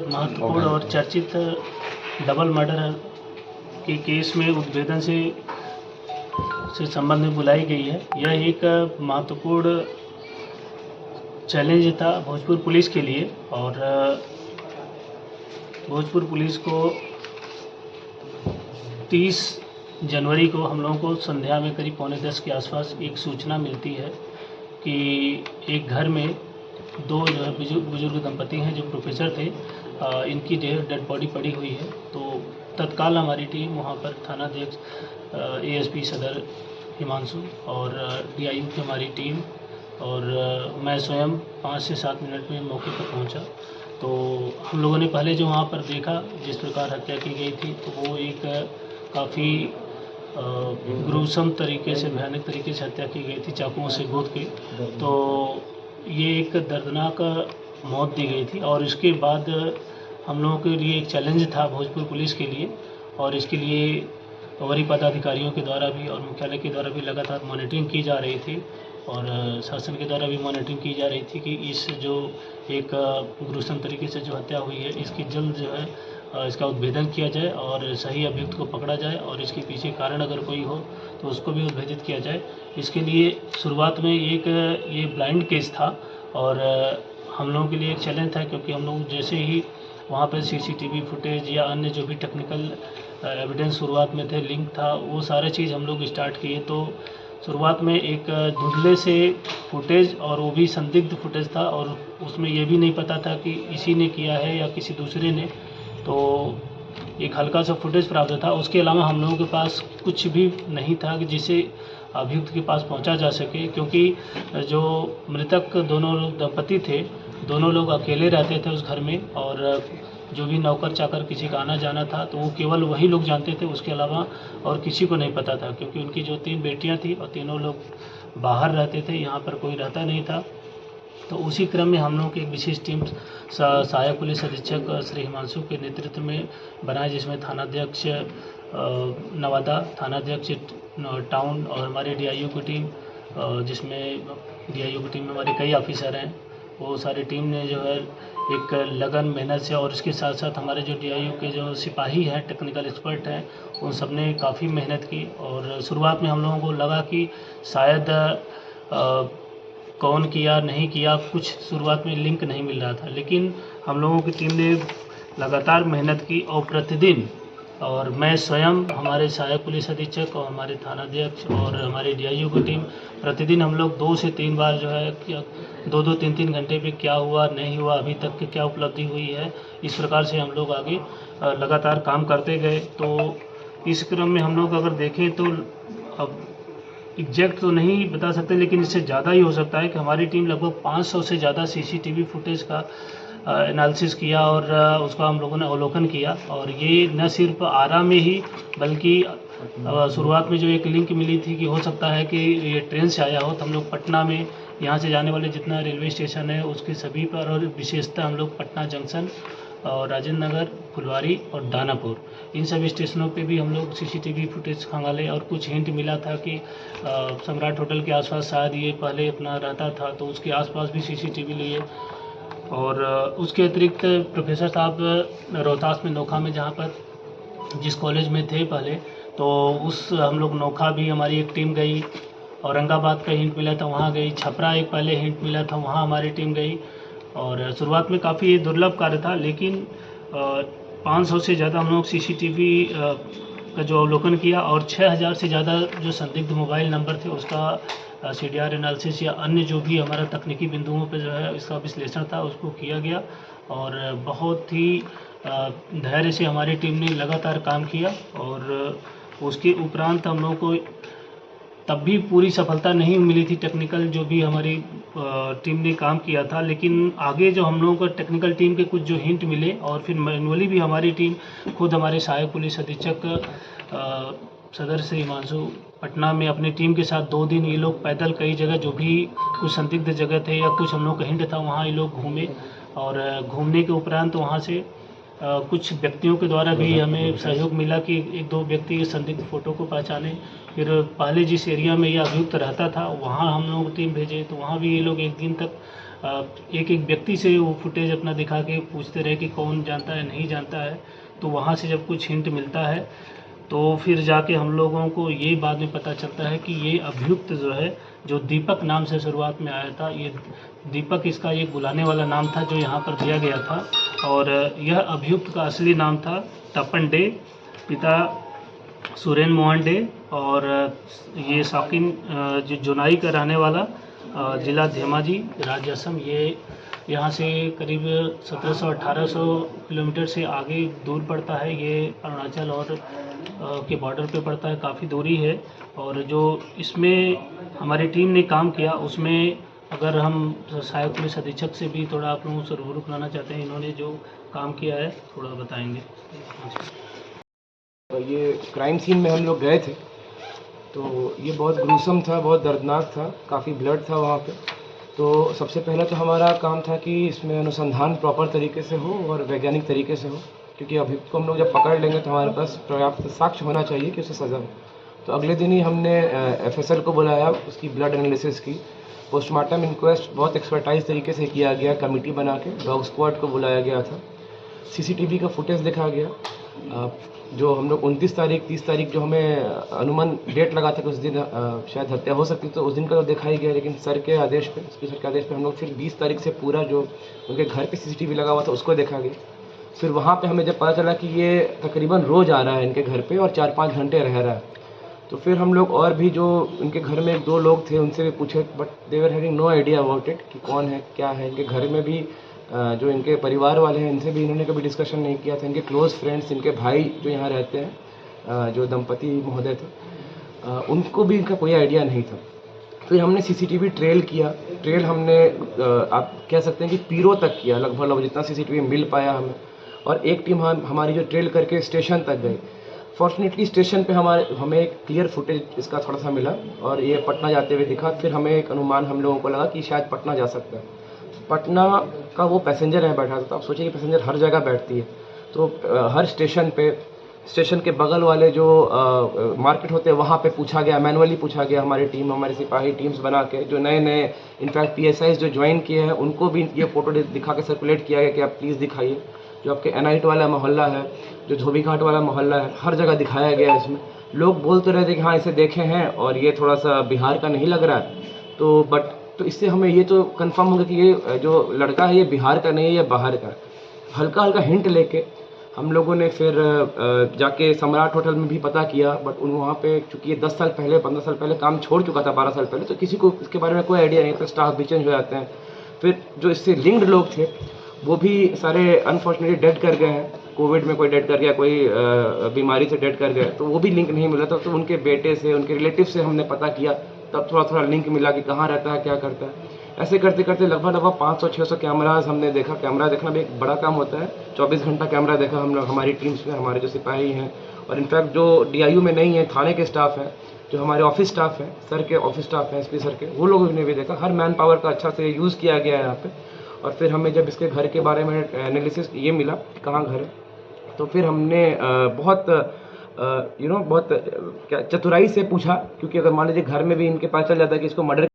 महत्वपूर्ण और चर्चित डबल मर्डर के केस में उद्भेदन से संबंध में बुलाई गई है। यह एक महत्वपूर्ण चैलेंज था भोजपुर पुलिस के लिए और भोजपुर पुलिस को 30 जनवरी को हम लोगों को संध्या में करीब 9:45 के आसपास एक सूचना मिलती है कि एक घर में दो जो है बुजुर्ग दंपति हैं जो प्रोफेसर थे, इनकी डेड बॉडी पड़ी हुई है। तो तत्काल हमारी टीम वहां पर थानाध्यक्ष एएसपी सदर हिमांशु और डीआईयू की हमारी टीम और मैं स्वयं 5 से 7 मिनट में मौके पर पहुंचा। तो हम लोगों ने पहले जो वहां पर देखा जिस प्रकार हत्या की गई थी तो वो एक काफ़ी ग्रूसम तरीके से, भयानक तरीके से हत्या की गई थी, चाकुओं से गोद के। तो ये एक दर्दनाक मौत दी गई थी और इसके बाद हम लोगों के लिए एक चैलेंज था भोजपुर पुलिस के लिए और इसके लिए वरीय पदाधिकारियों के द्वारा भी और मुख्यालय के द्वारा भी लगातार मॉनिटरिंग की जा रही थी और शासन के द्वारा भी मॉनिटरिंग की जा रही थी कि इस जो एक ग्रूसम तरीके से जो हत्या हुई है इसकी जल्द जो है इसका उद्भेदन किया जाए और सही अभियुक्त को पकड़ा जाए और इसके पीछे कारण अगर कोई हो तो उसको भी उद्भेदित किया जाए। इसके लिए शुरुआत में ये ब्लाइंड केस था और हम लोगों के लिए एक चैलेंज था क्योंकि हम लोग जैसे ही वहाँ पर सीसीटीवी फुटेज या अन्य जो भी टेक्निकल एविडेंस शुरुआत में थे, लिंक था, वो सारे चीज़ हम लोग स्टार्ट किए। तो शुरुआत में एक धुंधले से फुटेज और वो भी संदिग्ध फुटेज था और उसमें ये भी नहीं पता था कि इसी ने किया है या किसी दूसरे ने। तो एक हल्का सा फुटेज प्राप्त था, उसके अलावा हम लोगों के पास कुछ भी नहीं था कि जिसे अभियुक्त के पास पहुंचा जा सके क्योंकि जो मृतक दोनों दंपति थे, दोनों लोग अकेले रहते थे उस घर में और जो भी नौकर चाकर किसी का आना जाना था तो वो केवल वही लोग जानते थे, उसके अलावा और किसी को नहीं पता था क्योंकि उनकी जो 3 बेटियां थी और तीनों लोग बाहर रहते थे, यहाँ पर कोई रहता नहीं था। तो उसी क्रम में हम लोग की एक विशेष टीम सहायक पुलिस अधीक्षक श्री हिमांशु के नेतृत्व में बनाए जिसमें थानाध्यक्ष नवादा, थानाध्यक्ष टाउन और हमारे डीआईयू की टीम जिसमें डीआईयू की टीम में हमारे कई ऑफिसर हैं, वो सारी टीम ने जो है एक लगन मेहनत से और इसके साथ साथ हमारे जो डीआईयू के जो सिपाही हैं, टेक्निकल एक्सपर्ट हैं, उन सब ने काफ़ी मेहनत की और शुरुआत में हम लोगों को लगा कि शायद कौन किया नहीं किया, कुछ शुरुआत में लिंक नहीं मिल रहा था, लेकिन हम लोगों की टीम ने लगातार मेहनत की और प्रतिदिन और मैं स्वयं, हमारे सहायक पुलिस अधीक्षक और हमारे थानाध्यक्ष और हमारे डीआईयू की टीम प्रतिदिन हम लोग 2 से 3 बार जो है 2-2, 3-3 घंटे पे क्या हुआ नहीं हुआ, अभी तक की क्या उपलब्धि हुई है, इस प्रकार से हम लोग आगे लगातार काम करते गए। तो इस क्रम में हम लोग अगर देखें तो अब एग्जैक्ट तो नहीं बता सकते लेकिन इससे ज़्यादा ही हो सकता है कि हमारी टीम लगभग 500 से ज़्यादा सीसीटीवी फुटेज का एनालिसिस किया और उसका हम लोगों ने अवलोकन किया और ये न सिर्फ आरा में ही बल्कि शुरुआत में जो एक लिंक मिली थी कि हो सकता है कि ये ट्रेन से आया हो, तो हम लोग पटना में यहाँ से जाने वाले जितना रेलवे स्टेशन है उसके सभी पर और विशेषतः हम लोग पटना जंक्शन और राजेंद्र नगर, फुलवारी और दानापुर, इन सभी स्टेशनों पे भी हम लोग सीसीटीवी फुटेज खंगाले और कुछ हिंट मिला था कि सम्राट होटल के आसपास शायद ये पहले अपना रहता था, तो उसके आसपास भी सीसीटीवी लिए। और उसके अतिरिक्त प्रोफेसर साहब रोहतास में नोखा में जहाँ पर जिस कॉलेज में थे पहले, तो उस हम लोग नोखा भी हमारी एक टीम गई, औरंगाबाद का हिंट मिला था वहाँ गई, छपरा एक पहले हिंट मिला था वहाँ हमारी टीम गई और शुरुआत में काफ़ी दुर्लभ कार्य था लेकिन 500 से ज़्यादा हम लोग सीसीटीवी का जो अवलोकन किया और 6000 से ज़्यादा जो संदिग्ध मोबाइल नंबर थे उसका सीडीआर एनालिसिस या अन्य जो भी हमारा तकनीकी बिंदुओं पे जो है इसका विश्लेषण था उसको किया गया और बहुत ही धैर्य से हमारी टीम ने लगातार काम किया और उसके उपरांत हम लोगों को तब भी पूरी सफलता नहीं मिली थी टेक्निकल जो भी हमारी टीम ने काम किया था, लेकिन आगे जो हम लोगों को टेक्निकल टीम के कुछ जो हिंट मिले और फिर मैनुअली भी हमारी टीम खुद हमारे सहायक पुलिस अधीक्षक सदर श्री हिमांशु पटना में अपनी टीम के साथ 2 दिन ये लोग पैदल कई जगह जो भी कुछ संदिग्ध जगह थे या कुछ हम लोग का हिंट था वहाँ ये लोग घूमे और घूमने के उपरांत वहाँ से कुछ व्यक्तियों के द्वारा भी हमें सहयोग मिला कि 1-2 व्यक्ति संदिग्ध फ़ोटो को पहचाने। फिर पहले जिस एरिया में यह अभियुक्त रहता था वहाँ हम लोग टीम भेजे तो वहाँ भी ये लोग 1 दिन तक एक एक व्यक्ति से वो फुटेज अपना दिखा के पूछते रहे कि कौन जानता है नहीं जानता है। तो वहाँ से जब कुछ हिंट मिलता है तो फिर जाके हम लोगों को ये बाद में पता चलता है कि ये अभियुक्त जो है, जो दीपक नाम से शुरुआत में आया था, ये दीपक इसका एक बुलाने वाला नाम था जो यहाँ पर दिया गया था। और यह अभियुक्त का असली नाम था तपन डे, पिता सुरेन मोहन डे, और ये शौकीन जो जोनाई का रहने वाला, जिला धेमाजी, राज्य असम। ये यहाँ से करीब 1700-1800 किलोमीटर से आगे दूर पड़ता है। ये अरुणाचल और के बॉर्डर पे पड़ता है, काफ़ी दूरी है। और जो इसमें हमारी टीम ने काम किया उसमें अगर हम सहायक पुलिस अधीक्षक से भी थोड़ा आप लोगों से रूबरू कराना चाहते हैं, इन्होंने जो काम किया है थोड़ा बताएंगे। ये क्राइम सीन में हम लोग गए थे तो ये बहुत ग्रूसम था, बहुत दर्दनाक था, काफ़ी ब्लड था वहाँ पे। तो सबसे पहला तो हमारा काम था कि इसमें अनुसंधान प्रॉपर तरीके से हो और वैज्ञानिक तरीके से हो, क्योंकि अभियुक्त को हम लोग जब पकड़ लेंगे तो हमारे पास पर्याप्त साक्ष्य होना चाहिए कि उसे सज़ा हो। तो अगले दिन ही हमने एफएसएल को बुलाया, उसकी ब्लड एनालिसिस की, पोस्टमार्टम इंक्वेस्ट बहुत एक्सपर्टाइज तरीके से किया गया, कमेटी बना के डॉग स्क्वाड को बुलाया गया था, सीसीटीवी का फुटेज देखा गया। जो हम लोग 29 तारीख 30 तारीख जो हमें अनुमान डेट लगा था कि उस दिन शायद हत्या हो सकती, तो उस दिन का तो देखा ही गया, लेकिन सर के आदेश पे, सर के आदेश पे हम लोग फिर 20 तारीख से पूरा जो उनके घर पे सीसीटीवी लगा हुआ था उसको देखा गया। फिर वहाँ पे हमें जब पता चला कि ये तकरीबन रोज़ आ रहा है इनके घर पे और 4-5 घंटे रह रहा है, तो फिर हम लोग और भी जो उनके घर में 1-2 लोग थे उनसे भी पूछे, but they were having no idea about it कि कौन है क्या है। इनके घर में भी जो इनके परिवार वाले हैं इनसे भी इन्होंने कभी डिस्कशन नहीं किया था। इनके क्लोज़ फ्रेंड्स, इनके भाई जो यहाँ रहते हैं, जो दंपति महोदय थे, उनको भी इनका कोई आइडिया नहीं था। फिर हमने सीसीटीवी ट्रेल किया, ट्रेल हमने आप कह सकते हैं कि पीरों तक किया, लगभग जितना सीसीटीवी मिल पाया हमें। और एक टीम हमारी जो ट्रेल करके स्टेशन तक गई। फॉर्चुनेटली स्टेशन पे हमें एक क्लियर फुटेज इसका थोड़ा सा मिला और ये पटना जाते हुए दिखा। फिर हमें एक अनुमान हम लोगों को लगा कि शायद पटना जा सकता है। पटना का वो पैसेंजर है बैठा था, तो आप सोचिए कि पैसेंजर हर जगह बैठती है, तो हर स्टेशन पे, स्टेशन के बगल वाले जो मार्केट होते हैं वहाँ पे पूछा गया, मैनुअली पूछा गया। हमारी टीम, हमारे सिपाही टीम्स बना के, जो नए नए इनफैक्ट पीएसआईज जो ज्वाइन किए हैं उनको भी ये फ़ोटो दिखा के सर्कुलेट किया गया कि आप प्लीज़ दिखाइए। जो आपके एनाइट वाला मोहल्ला है, जो धोबी घाट वाला मोहल्ला है, हर जगह दिखाया गया इसमें। लोग बोल तो रहे थे कि हाँ इसे देखे हैं और ये थोड़ा सा बिहार का नहीं लग रहा है, तो इससे हमें ये तो कंफर्म हो गया कि ये जो लड़का है ये बिहार का नहीं है, ये बाहर का है। हल्का हल्का हिंट लेके हम लोगों ने फिर जाके सम्राट होटल में भी पता किया, बट वहाँ पे चूँकि ये 10 साल पहले 15 साल पहले काम छोड़ चुका था, 12 साल पहले, तो किसी को इसके बारे में कोई आइडिया नहीं था। स्टाफ भी चेंज हो जाते हैं। फिर जो इससे लिंक्ड लोग थे वो भी सारे अनफॉर्चुनेटली डेड कर गए हैं। कोविड में कोई डेड कर गया, कोई बीमारी से डेड कर गया, तो वो भी लिंक नहीं मिला था। तो उनके बेटे से, उनके रिलेटिव से हमने पता किया, तब थोड़ा थोड़ा लिंक मिला कि कहाँ रहता है, क्या करता है। ऐसे करते करते लगभग 500-600 कैमराज हमने देखा। कैमरा देखना भी एक बड़ा काम होता है। 24 घंटा कैमरा देखा हम लोग, हमारी टीम्स में, हमारे जो सिपाही हैं, और इनफैक्ट जो डीआईयू में नहीं है, थाने के स्टाफ हैं, जो हमारे ऑफिस स्टाफ हैं, सर के ऑफिस स्टाफ हैं, एसपी सर के, वो लोगों ने भी देखा। हर मैन पावर का अच्छा से यूज़ किया गया है यहाँ पे। और फिर हमें जब इसके घर के बारे में एनालिसिस ये मिला कि कहाँ घर है, तो फिर हमने बहुत बहुत क्या चतुराई से पूछा, क्योंकि अगर मान लीजिए घर में भी इनके पता चल जाता है कि इसको मर्डर